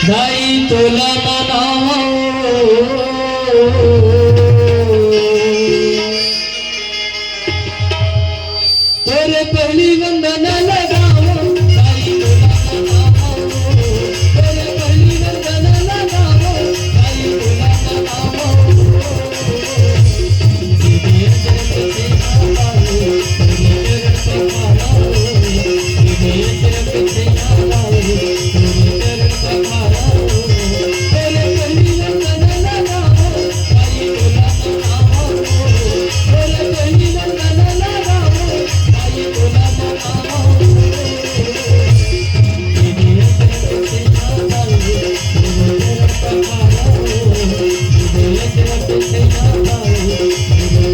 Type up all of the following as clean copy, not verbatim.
दाई तुला मनाओ तेरे पहली वंदन लगाओ दाई तुला मनाओ तेरे पहली वंदन लगाओ दाई तुला मनाओ दीदी चरण से आवाओ तेरे चरण पखारो दीदी चरण से आवाओ तेरे चरण पखारो तेरे पहली वंदन लगाओ दाई तुला मनाओ तेरे पहली वंदन लगाओ दाई तुला मनाओ दीदी चरण से आवाओ तेरे चरण पखारो दीदी चरण से आवाओ तेरे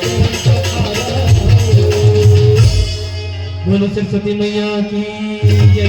चरण पखारो बोलो सरस्वती मैया की जय।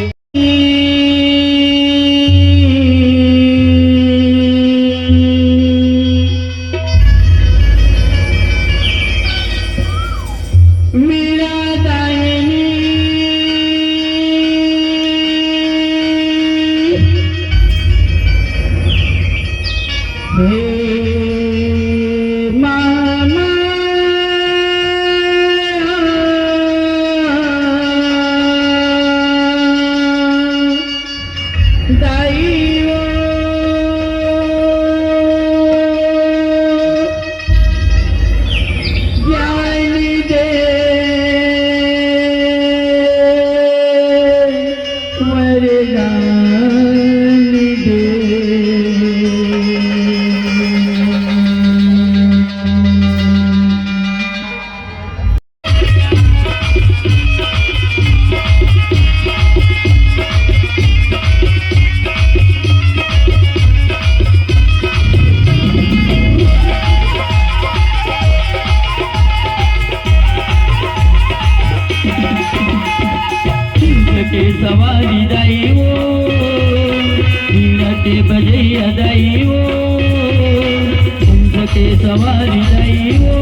के सवारी जाई हो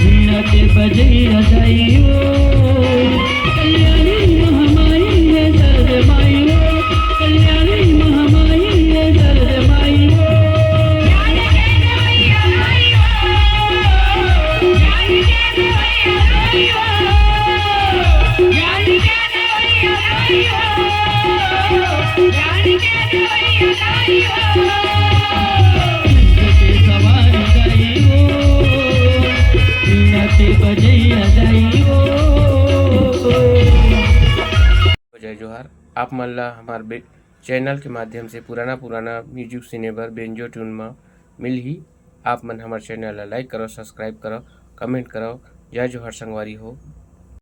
वीणा के बजैया जाई हो कल्याणी महामाई है दर्द माई हो कल्याणी महामाई है दर्द माई हो जय जोहार। आप मन ला हमार चैनल के माध्यम से पुराना म्यूजिक सुनेबर बेंजो ट्यून में मिलही। आप मन हमार चैनल ला लाइक करो, सब्सक्राइब करो, कमेंट करो। जय जोहार संगवारी हो।